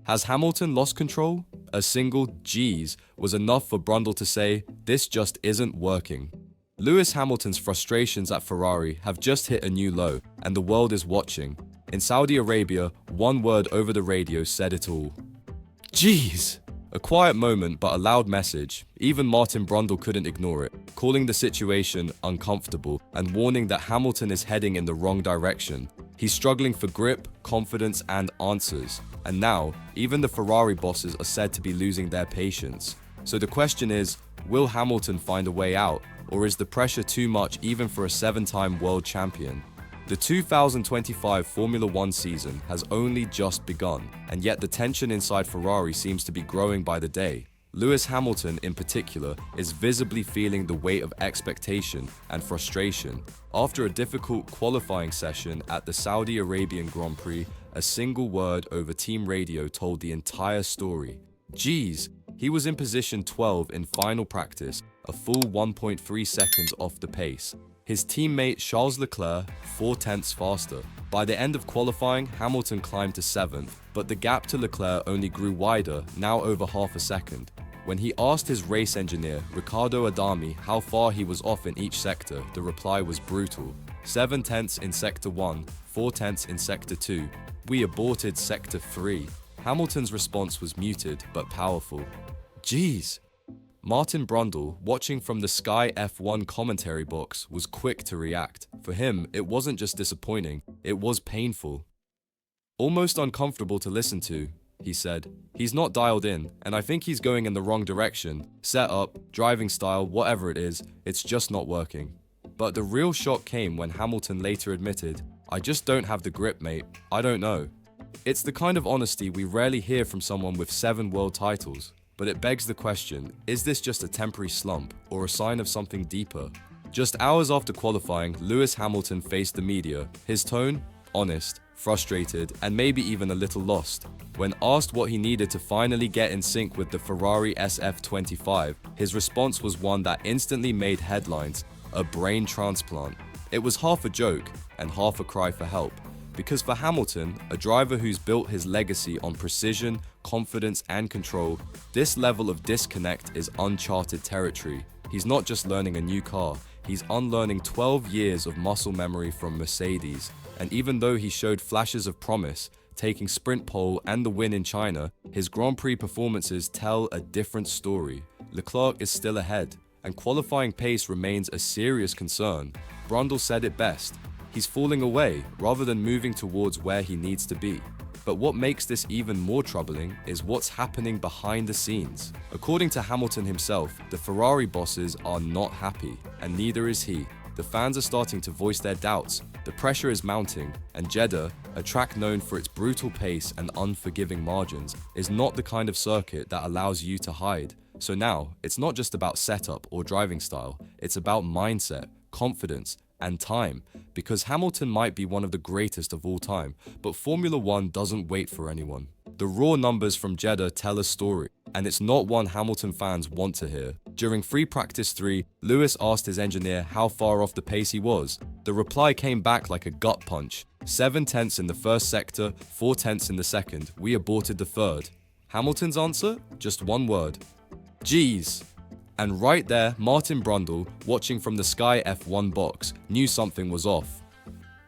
Has Hamilton lost control? A single "geez" was enough for Brundle to say, "This just isn't working." Lewis Hamilton's frustrations at Ferrari have just hit a new low, and the world is watching. In Saudi Arabia, one word over the radio said it all. "Geez!" A quiet moment but a loud message. Even Martin Brundle couldn't ignore it, calling the situation uncomfortable and warning that Hamilton is heading in the wrong direction. He's struggling for grip, confidence, and answers. And now, even the Ferrari bosses are said to be losing their patience. So the question is, will Hamilton find a way out? Or is the pressure too much even for a 7-time world champion? The 2025 Formula One season has only just begun, and yet the tension inside Ferrari seems to be growing by the day. Lewis Hamilton, in particular, is visibly feeling the weight of expectation and frustration. After a difficult qualifying session at the Saudi Arabian Grand Prix, a single word over team radio told the entire story. "Geez!" He was in position 12 in final practice, a full 1.3 seconds off the pace. His teammate Charles Leclerc 0.4 faster. By the end of qualifying, Hamilton climbed to 7th, but the gap to Leclerc only grew wider, now over half a second. When he asked his race engineer, Riccardo Adami, how far he was off in each sector, the reply was brutal. 0.7 in Sector 1, 0.4 in Sector 2. We aborted Sector 3. Hamilton's response was muted but powerful. "Geez!" Martin Brundle, watching from the Sky F1 commentary box, was quick to react. For him, it wasn't just disappointing, it was painful. "Almost uncomfortable to listen to," he said. "He's not dialed in, and I think he's going in the wrong direction. Setup, driving style, whatever it is, it's just not working." But the real shock came when Hamilton later admitted, "I just don't have the grip, mate. I don't know." It's the kind of honesty we rarely hear from someone with 7 world titles. But it begs the question, is this just a temporary slump or a sign of something deeper? Just hours after qualifying, Lewis Hamilton faced the media. His tone? Honest, frustrated, and maybe even a little lost. When asked what he needed to finally get in sync with the Ferrari SF25, his response was one that instantly made headlines: a brain transplant. It was half a joke and half a cry for help. Because for Hamilton, a driver who's built his legacy on precision, confidence, and control, this level of disconnect is uncharted territory. He's not just learning a new car, he's unlearning 12 years of muscle memory from Mercedes. And even though he showed flashes of promise, taking sprint pole and the win in China, his Grand Prix performances tell a different story. Leclerc is still ahead, and qualifying pace remains a serious concern. Brundle said it best. He's falling away rather than moving towards where he needs to be. But what makes this even more troubling is what's happening behind the scenes. According to Hamilton himself, the Ferrari bosses are not happy, and neither is he. The fans are starting to voice their doubts, the pressure is mounting, and Jeddah, a track known for its brutal pace and unforgiving margins, is not the kind of circuit that allows you to hide. So now, it's not just about setup or driving style, it's about mindset, confidence, and time, because Hamilton might be one of the greatest of all time, but Formula One doesn't wait for anyone. The raw numbers from Jeddah tell a story, and it's not one Hamilton fans want to hear. During free practice 3, Lewis asked his engineer how far off the pace he was. The reply came back like a gut punch. 0.7 in the first sector, 0.4 in the second. We aborted the third. Hamilton's answer? Just one word. "Geez." And right there, Martin Brundle, watching from the Sky F1 box, knew something was off.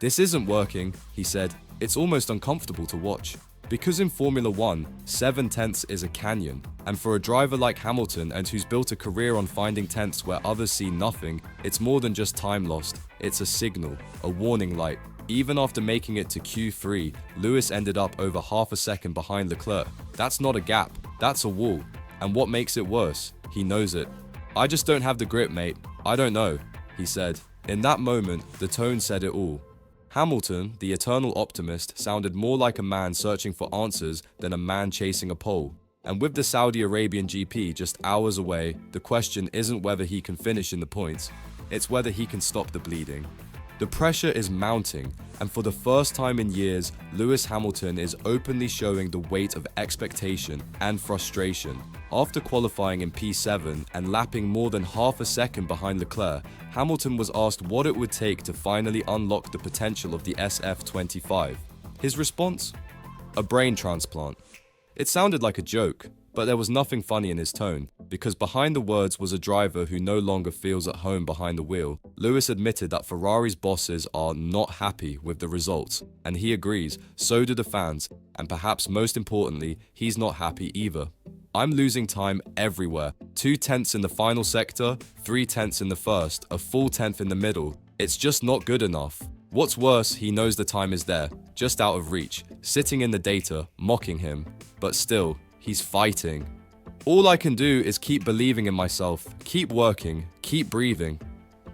"This isn't working," he said. "It's almost uncomfortable to watch." Because in Formula One, 0.7 is a canyon. And for a driver like Hamilton and who's built a career on finding tenths where others see nothing, it's more than just time lost. It's a signal, a warning light. Even after making it to Q3, Lewis ended up over half a second behind Leclerc. That's not a gap, that's a wall. And what makes it worse? He knows it. "I just don't have the grip, mate. I don't know," he said. In that moment, the tone said it all. Hamilton, the eternal optimist, sounded more like a man searching for answers than a man chasing a pole. And with the Saudi Arabian GP just hours away, the question isn't whether he can finish in the points, it's whether he can stop the bleeding. The pressure is mounting, and for the first time in years, Lewis Hamilton is openly showing the weight of expectation and frustration. After qualifying in P7 and lapping more than half a second behind Leclerc, Hamilton was asked what it would take to finally unlock the potential of the SF25. His response? A brain transplant. It sounded like a joke, but there was nothing funny in his tone, because behind the words was a driver who no longer feels at home behind the wheel. Lewis admitted that Ferrari's bosses are not happy with the results, and he agrees, so do the fans, and perhaps most importantly, he's not happy either. I'm losing time everywhere. 2/10 in the final sector, 3/10 in the first, a full tenth in the middle. It's just not good enough. What's worse, he knows the time is there, just out of reach, sitting in the data, mocking him. But still, he's fighting. All I can do is keep believing in myself, keep working, keep breathing.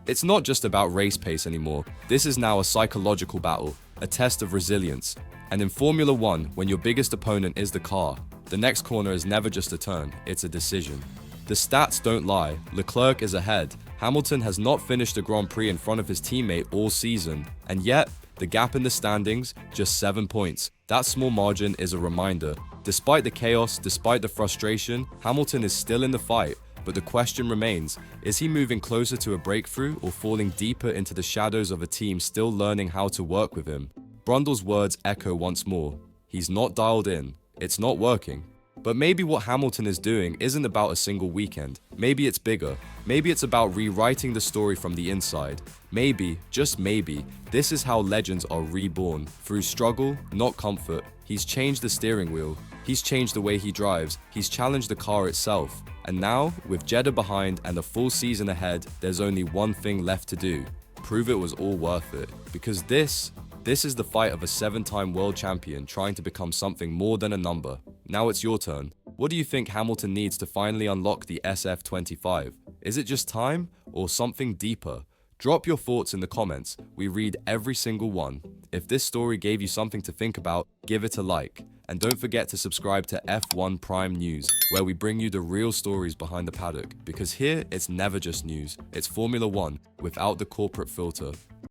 It's not just about race pace anymore. This is now a psychological battle, a test of resilience. And in Formula One, when your biggest opponent is the car, the next corner is never just a turn, it's a decision. The stats don't lie. Leclerc is ahead. Hamilton has not finished a Grand Prix in front of his teammate all season. And yet, the gap in the standings, just 7 points. That small margin is a reminder. Despite the chaos, despite the frustration, Hamilton is still in the fight. But the question remains, is he moving closer to a breakthrough or falling deeper into the shadows of a team still learning how to work with him? Brundle's words echo once more. He's not dialed in. It's not working. But maybe what Hamilton is doing isn't about a single weekend. Maybe it's bigger. Maybe it's about rewriting the story from the inside. Maybe, just maybe, this is how legends are reborn. Through struggle, not comfort. He's changed the steering wheel. He's changed the way he drives. He's challenged the car itself. And now, with Jeddah behind and a full season ahead, there's only one thing left to do. Prove it was all worth it. Because this is the fight of a 7-time world champion trying to become something more than a number. Now it's your turn. What do you think Hamilton needs to finally unlock the SF25? Is it just time or something deeper? Drop your thoughts in the comments. We read every single one. If this story gave you something to think about, give it a like. And don't forget to subscribe to F1 Prime News, where we bring you the real stories behind the paddock. Because here, it's never just news. It's Formula One without the corporate filter.